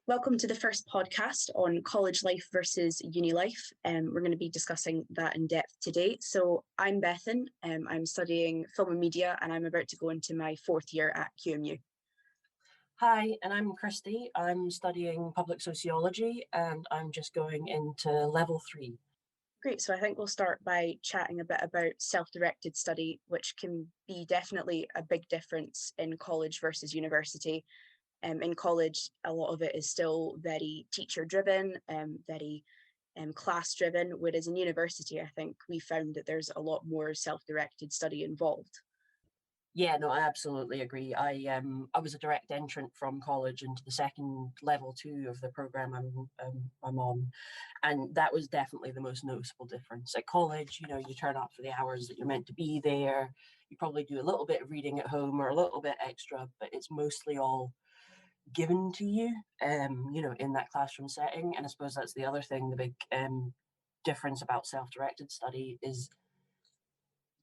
Welcome to the first podcast on college life versus uni life. We're going to be discussing that in depth today. So I'm Bethan. I'm studying film and media, and I'm about to go into my fourth year at QMU. Hi, and I'm Christy. I'm studying public sociology, and I'm just going into level 3. Great. So I think we'll start by chatting a bit about self-directed study, which can be definitely a big difference in college versus university. In college, a lot of it is still very teacher driven, very class driven, whereas in university, I think we found that there's a lot more self-directed study involved. Yeah, no, I absolutely agree. I was a direct entrant from college into the second level 2 of the program I'm on, and that was definitely the most noticeable difference. At college, you turn up for the hours that you're meant to be there. You probably do a little bit of reading at home or a little bit extra, but it's mostly all given to you, in that classroom setting. And I suppose that's the other thing, the big difference about self-directed study is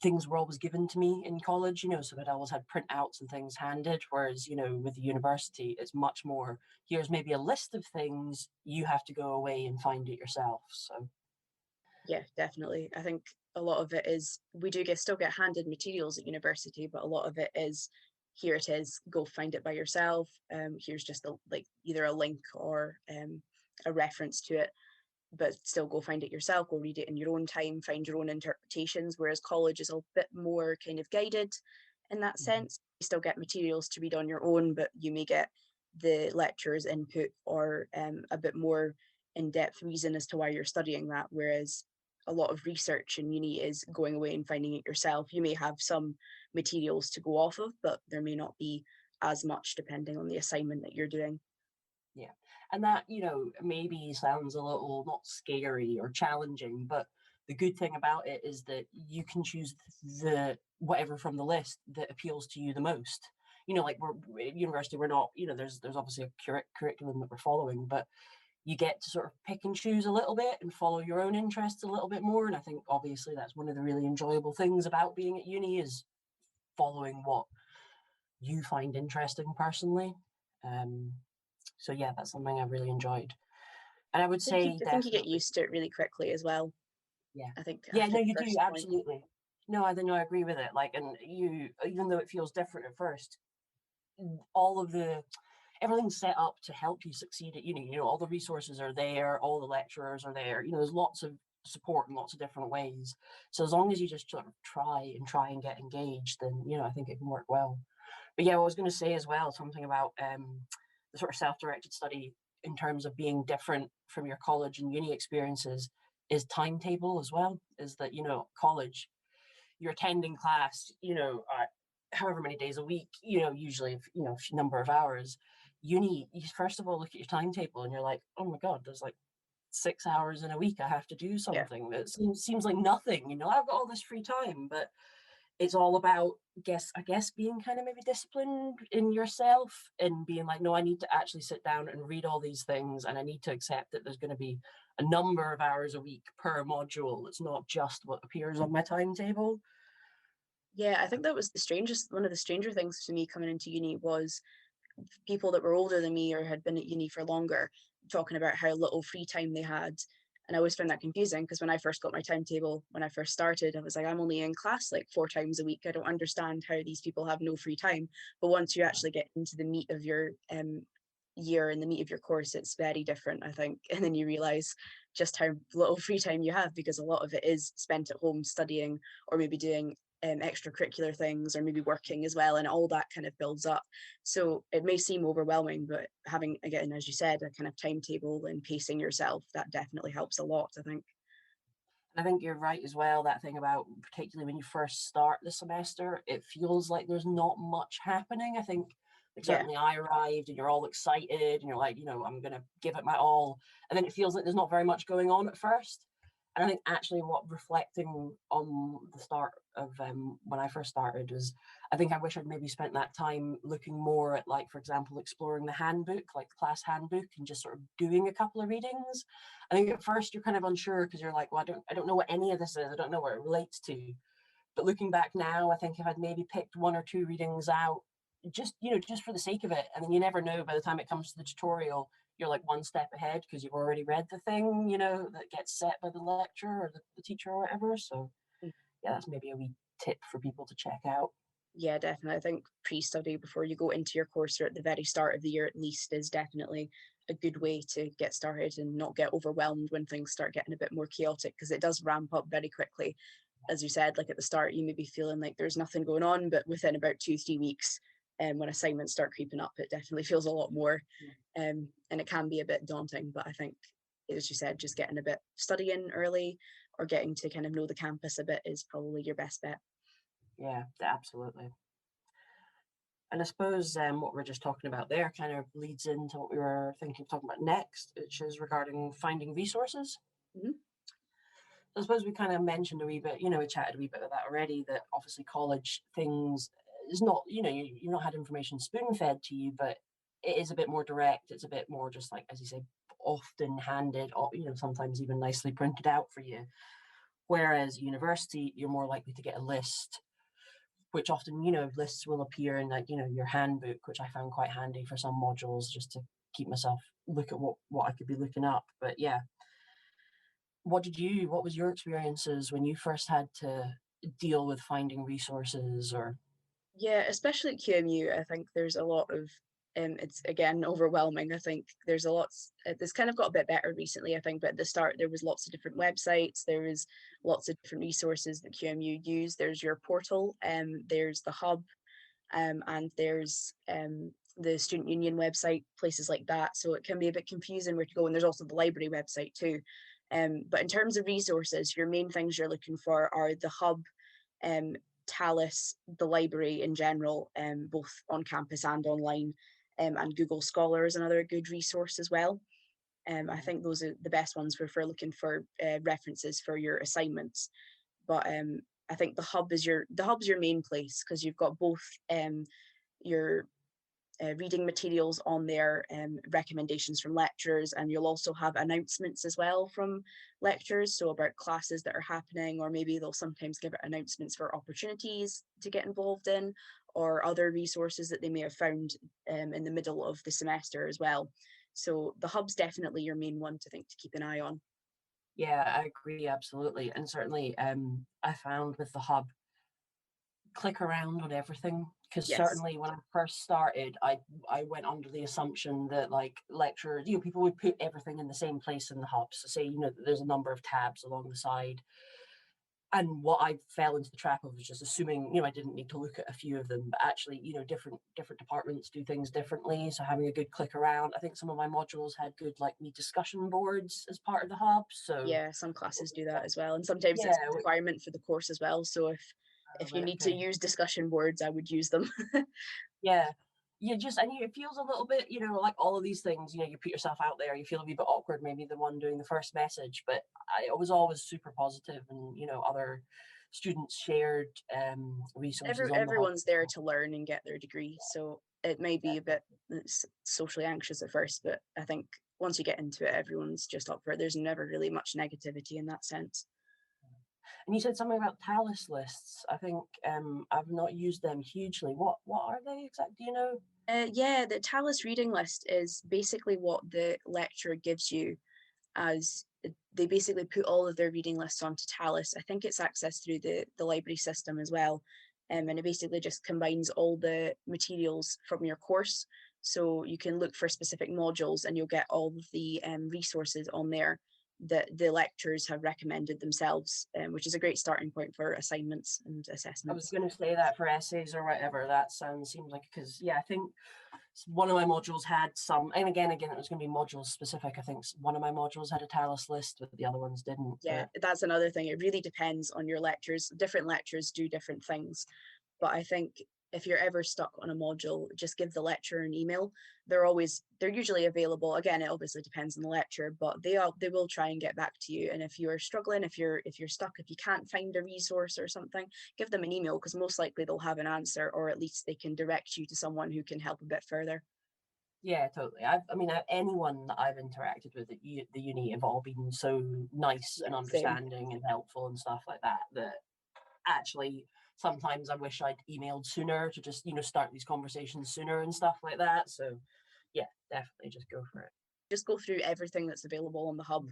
things were always given to me in college, so I'd always had printouts and things handed, whereas, with the university, it's much more, here's maybe a list of things, you have to go away and find it yourself. So Yeah, definitely. I think a lot of it is we do still get handed materials at university, but a lot of it is here it is, go find it by yourself. Here's just either a link or a reference to it, but still go find it yourself, go read it in your own time, find your own interpretations, whereas college is a bit more kind of guided in that sense. You still get materials to read on your own, but you may get the lecturer's input or a bit more in-depth reason as to why you're studying that, whereas a lot of research in uni is going away and finding it yourself. You may have some materials to go off of, but there may not be as much depending on the assignment that you're doing. yeah, and that, maybe sounds a little not scary or challenging, but the good thing about it is that you can choose the whatever from the list that appeals to you the most. Like we're at university, we're not, there's obviously a curriculum that we're following, but you get to sort of pick and choose a little bit and follow your own interests a little bit more. And I think obviously that's one of the really enjoyable things about being at uni, is following what you find interesting personally. So yeah, that's something I've really enjoyed. And I would say I think you get definitely, used to it really quickly as well. yeah. I think Yeah, after no, the you do, first point. absolutely. No, I know, I agree with it. Like, and you, even though it feels different at first, all of the everything's set up to help you succeed at uni. All the resources are there, all the lecturers are there. There's lots of support in lots of different ways. So as long as you just sort of try and get engaged, then I think it can work well. But yeah, I was going to say as well something about the sort of self-directed study in terms of being different from your college and uni experiences is timetable as well. Is that college, you're attending class, however many days a week, usually, number of hours. Uni, you first of all look at your timetable and you're like, oh my God, there's like 6 hours in a week I have to do something that seems like nothing. I've got all this free time, but it's all about, I guess being kind of maybe disciplined in yourself and being like, no, I need to actually sit down and read all these things, and I need to accept that there's going to be a number of hours a week per module. It's not just what appears on my timetable. Yeah, I think that was one of the stranger things to me coming into uni was people that were older than me or had been at uni for longer talking about how little free time they had. And I always found that confusing because when I first got my timetable, when I first started, I was like, I'm only in class like 4 times a week. I don't understand how these people have no free time. But once you actually get into the meat of your year and the meat of your course, it's very different, I think. And then you realize just how little free time you have because a lot of it is spent at home studying or maybe doing extracurricular things or maybe working as well, and all that kind of builds up. So it may seem overwhelming, but having, again, as you said, a kind of timetable and pacing yourself, that definitely helps a lot, I think. I think you're right as well, that thing about particularly when you first start the semester, it feels like there's not much happening. I think certainly I arrived and you're all excited and you're like, I'm going to give it my all. And then it feels like there's not very much going on at first. And I think actually what reflecting on the start of when I first started was, I think I wish I'd maybe spent that time looking more at, like, for example, exploring the handbook, like the class handbook, and just sort of doing a couple of readings. I think at first you're kind of unsure because you're like, well, I don't know what any of this is. I don't know what it relates to. But looking back now, I think if I'd maybe picked 1 or 2 readings out, just for the sake of it, and then you never know, by the time it comes to the tutorial, you're like one step ahead because you've already read the thing, you know, that gets set by the lecturer or the teacher or whatever. So Mm. yeah, that's maybe a wee tip for people to check out. Yeah, definitely. I think pre-study before you go into your course or at the very start of the year at least is definitely a good way to get started and not get overwhelmed when things start getting a bit more chaotic, because it does ramp up very quickly. As you said, like at the start, you may be feeling like there's nothing going on, but within about 2, 3 weeks, when assignments start creeping up, it definitely feels a lot more, and it can be a bit daunting. But I think, as you said, just getting a bit studying early or getting to kind of know the campus a bit is probably your best bet. Yeah, absolutely. And I suppose what we're just talking about there kind of leads into what we were thinking of talking about next, which is regarding finding resources. Mhm. I suppose we kind of mentioned a wee bit, we chatted a wee bit about that already, that obviously college things is not, you've not had information spoon fed to you, but it is a bit more direct. It's a bit more just like, as you say, often handed, or, sometimes even nicely printed out for you. Whereas university, you're more likely to get a list, which often, lists will appear in like, your handbook, which I found quite handy for some modules just to keep myself look at what I could be looking up. But yeah, what was your experiences when you first had to deal with finding resources or Yeah, especially at QMU, I think there's a lot of, it's again overwhelming. I think there's a lot, it's kind of got a bit better recently, I think, but at the start there was lots of different websites, there was lots of different resources that QMU use. There's your portal, there's the hub, and there's the student union website, places like that. So it can be a bit confusing where to go. And there's also the library website too. But in terms of resources, your main things you're looking for are the hub, um, Talus, the library in general, both on campus and online, and Google Scholar is another good resource as well. I think those are the best ones for looking for references for your assignments. But I think the hub's your main place, because you've got both your reading materials on there, recommendations from lecturers, and you'll also have announcements as well from lecturers, so about classes that are happening, or maybe they'll sometimes give out announcements for opportunities to get involved in, or other resources that they may have found in the middle of the semester as well. So the hub's definitely your main one to think to keep an eye on. yeah, I agree absolutely. And certainly I found with the hub, click around on everything, because Yes. certainly when I first started, I went under the assumption that like lecturers, people would put everything in the same place in the hub. So say, there's a number of tabs along the side. And what I fell into the trap of was just assuming, I didn't need to look at a few of them, but actually, different departments do things differently. So having a good click around, I think some of my modules had good like me discussion boards as part of the hub. So Yeah, some classes do that as well, and sometimes yeah, it's a requirement for the course as well. So if you right, need to okay. use discussion boards, I would use them. Yeah. It feels a little bit, like all of these things, you put yourself out there, you feel a wee bit awkward, maybe the one doing the first message, but I was always super positive and, other students shared resources on the hub. Everyone's there to learn and get their degree, so it may be a bit socially anxious at first, but I think once you get into it, everyone's just up for it. There's never really much negativity in that sense. And you said something about Talus lists. I think I've not used them hugely. What are they exactly? Do you know? Yeah, the Talus reading list is basically what the lecturer gives you, as they basically put all of their reading lists onto Talus. I think it's accessed through the library system as well. And it basically just combines all the materials from your course. So you can look for specific modules and you'll get all of the resources on there that the lecturers have recommended themselves, which is a great starting point for assignments and I was assessments. going to say that for essays or whatever. That seems like, because yeah, I think one of my modules had some, and again, it was going to be module specific. I think one of my modules had a Talus list, but the other ones didn't. Yeah, But that's another thing. It really depends on your lectures. Different lectures do different things. But I think if you're ever stuck on a module, just give the lecturer an email. They're usually available. Again, it obviously depends on the lecturer, but they will try and get back to you. And if you're struggling, if you're stuck, if you can't find a resource or something, give them an email, because most likely they'll have an answer, or at least they can direct you to someone who can help a bit further. yeah, totally. Anyone that I've interacted with at the uni have all been so nice Yeah, and same. understanding and helpful and stuff like that. That actually sometimes I wish I'd emailed sooner to just start these conversations sooner and stuff like that. So yeah, definitely just go for it. Just go through everything that's available on the hub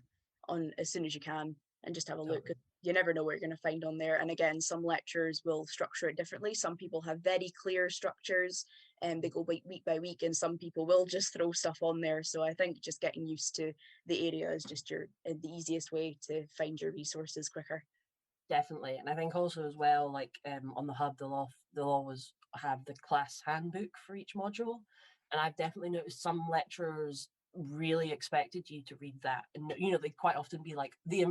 on as soon as you can and just have a look. Totally. You never know what you're going to find on there. And again, some lectures will structure it differently. Some people have very clear structures and they go week by week, and some people will just throw stuff on there. So I think just getting used to the area is just the easiest way to find your resources quicker. Definitely. And I think also as well, like on the hub, they'll always have the class handbook for each module. And I've definitely noticed some lecturers really expected you to read that. And they quite often be like, the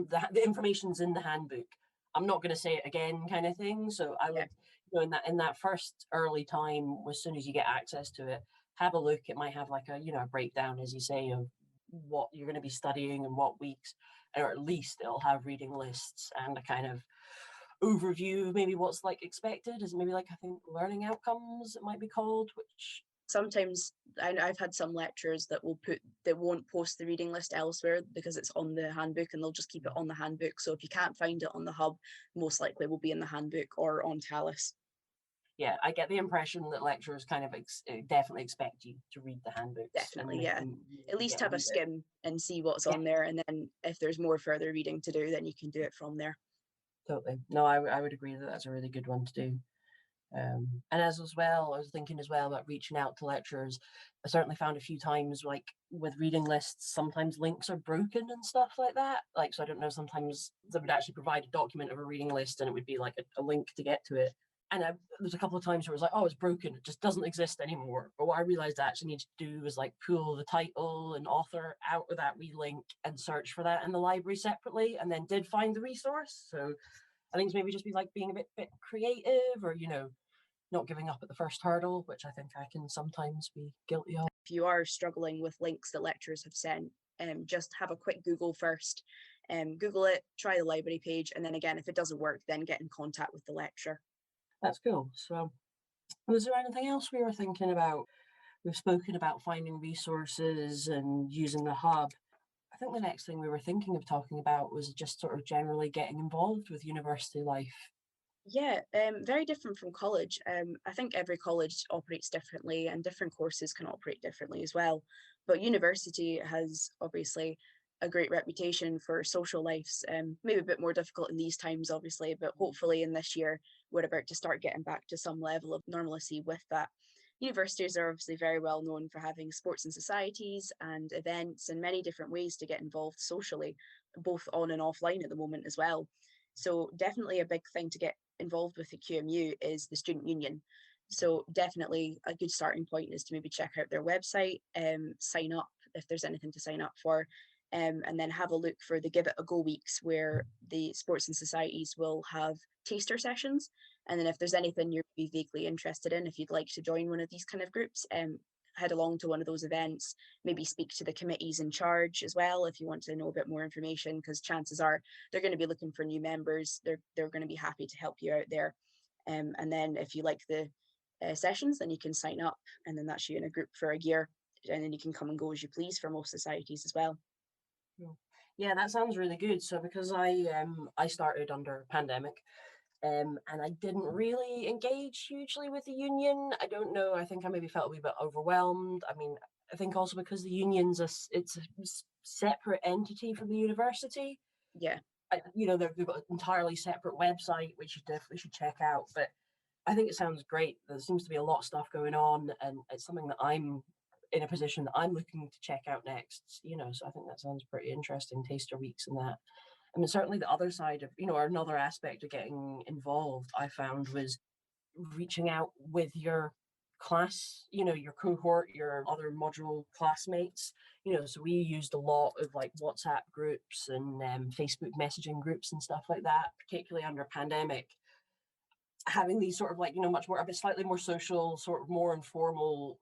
information's in the handbook. I'm not going to say it again, kind of thing. So I Yeah. would, in that first early time, as soon as you get access to it, have a look. It might have like a breakdown, as you say, of what you're going to be studying and what weeks, or at least it'll have reading lists and a kind of overview, maybe what's like expected is maybe like, I think, learning outcomes it might be called, which Sometimes I've had some lecturers that won't post the reading list elsewhere because it's on the handbook, and they'll just keep it on the handbook. So if you can't find it on the hub, most likely will be in the handbook or on Talus. yeah, I get the impression that lecturers kind of definitely expect you to read the handbooks and Definitely, make yeah. them At least get a have a wee bit. skim and see what's Yeah, on there, and then if there's more further reading to do, then you can do it from there. totally. No, I would agree that that's a really good one to do. And as well, I was thinking as well about reaching out to lecturers. I certainly found a few times, like with reading lists, sometimes links are broken and stuff like that. Like, so I don't know, sometimes they would actually provide a document of a reading list and it would be like a link to get to it. And there's a couple of times where it was like, oh, it's broken, it just doesn't exist anymore. But what I realized I actually need to do was like pull the title and author out of that wee link and search for that in the library separately, and then did find the resource. So I think it's maybe just be like being a bit creative, or not giving up at the first hurdle, which I think I can sometimes be guilty of. If you are struggling with links that lecturers have sent, just have a quick Google first. Google it, try the library page, and then again, if it doesn't work, then get in contact with the lecturer. That's cool. So was there anything else we were thinking about? We've spoken about finding resources and using the hub. I think the next thing we were thinking of talking about was just sort of generally getting involved with university life. Yeah, very different from college. I think every college operates differently and different courses can operate differently as well. But university has obviously a great reputation for social lives, maybe a bit more difficult in these times, obviously, but hopefully in this year, we're about to start getting back to some level of normalcy with that. Universities are obviously very well known for having sports and societies and events and many different ways to get involved socially, both on and offline at the moment as well. So definitely a big thing to get involved with the QMU is the student union. So definitely a good starting point is to maybe check out their website, sign up if there's anything to sign up for, and then have a look for the Give It a Go weeks where the sports and societies will have taster sessions. And then if there's anything you're vaguely interested in, if you'd like to join one of these kind of groups, head along to one of those events, maybe speak to the committees in charge as well if you want to know a bit more information, because chances are they're going to be looking for new members. They're going to be happy to help you out there. And then if you like the sessions, then you can sign up, and then that's you in a group for a year, and then you can come and go as you please for most societies as well. Yeah, that sounds really good. So because I started under pandemic, and I didn't really engage hugely with the union. I don't know. I think I maybe felt a wee bit overwhelmed. I mean, I think also because the union's it's a separate entity from the university. Yeah. They've got an entirely separate website, which you definitely should check out. But I think it sounds great. There seems to be a lot of stuff going on, and it's something that I'm in a position that I'm looking to check out next. So I think that sounds pretty interesting. Taster weeks and that. I mean, certainly the other side of, or another aspect of getting involved, I found was reaching out with your class, your cohort, your other module classmates. So we used a lot of like WhatsApp groups and Facebook messaging groups and stuff like that, particularly under pandemic. Having these sort of like, much more, a bit slightly more social, sort of more informal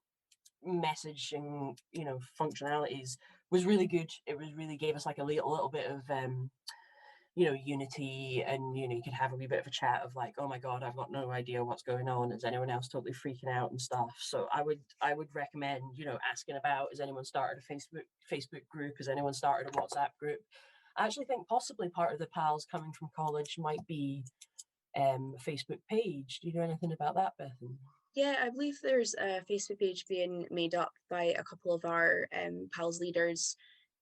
messaging, functionalities was really good. It was really gave us like a little bit of unity, and you could have a wee bit of a chat of like, oh my god, I've got no idea what's going on, is anyone else totally freaking out and stuff. So I would recommend asking about, has anyone started a Facebook group, has anyone started a WhatsApp group. I actually think possibly part of the pals coming from college might be a Facebook page. Do you know anything about that, Bethan? Yeah, I believe there's a Facebook page being made up by a couple of our PALS leaders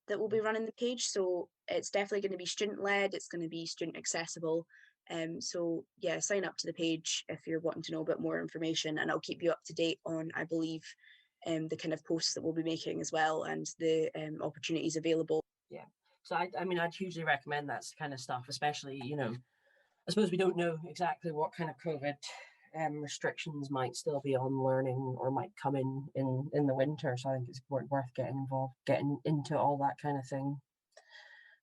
that will be running the page. So it's definitely going to be student led, it's going to be student accessible. So yeah, sign up to the page if you're wanting to know a bit more information, and I'll keep you up to date on, I believe, the kind of posts that we'll be making as well, and the opportunities available. Yeah. So I mean, I'd hugely recommend that kind of stuff, especially, you know, I suppose we don't know exactly what kind of COVID restrictions might still be on learning or might come in the winter. So I think it's worth getting involved, getting into all that kind of thing.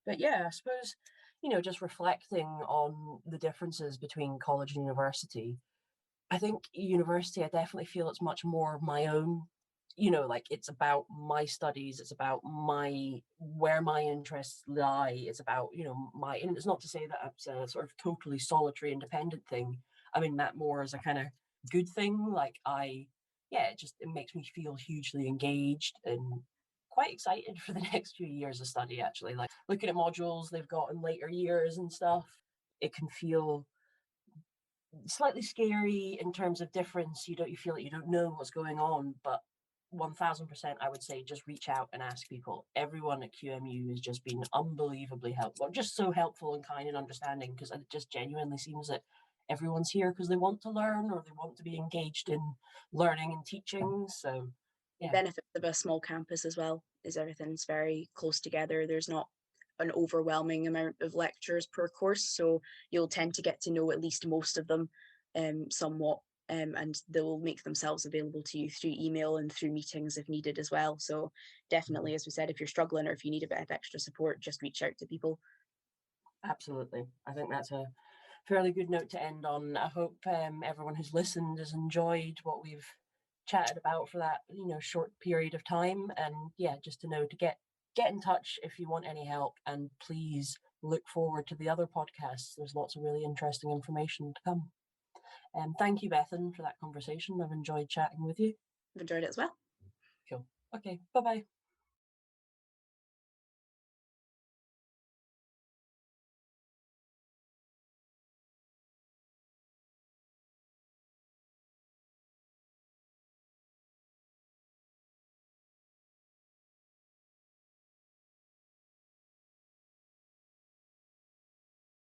But yeah, I suppose, you know, just reflecting on the differences between college and university, I think university, I definitely feel it's much more my own, you know, like it's about my studies, it's about my where my interests lie, it's about, you know, my, and it's not to say that it's a sort of totally solitary independent thing. I mean that more as a kind of good thing. Like yeah, it makes me feel hugely engaged and quite excited for the next few years of study actually. Like looking at modules they've got in later years and stuff, it can feel slightly scary in terms of difference. You feel like you don't know what's going on, but 1000% I would say just reach out and ask people. Everyone at QMU has just been unbelievably helpful, just so helpful and kind and understanding, because it just genuinely seems that everyone's here because they want to learn or they want to be engaged in learning and teaching. So The yeah. benefit of a small campus as well is everything's very close together. There's not an overwhelming amount of lectures per course, so you'll tend to get to know at least most of them somewhat, and they'll make themselves available to you through email and through meetings if needed as well. So definitely, as we said, if you're struggling or if you need a bit of extra support, just reach out to people. Absolutely. I think that's a fairly good note to end on. I hope everyone who's listened has enjoyed what we've chatted about for that, you know, short period of time. And yeah, just to know to get in touch if you want any help, and please look forward to the other podcasts. There's lots of really interesting information to come. And thank you, Bethan, for that conversation. I've enjoyed chatting with you. I've enjoyed it as well. Cool. Okay. Bye bye.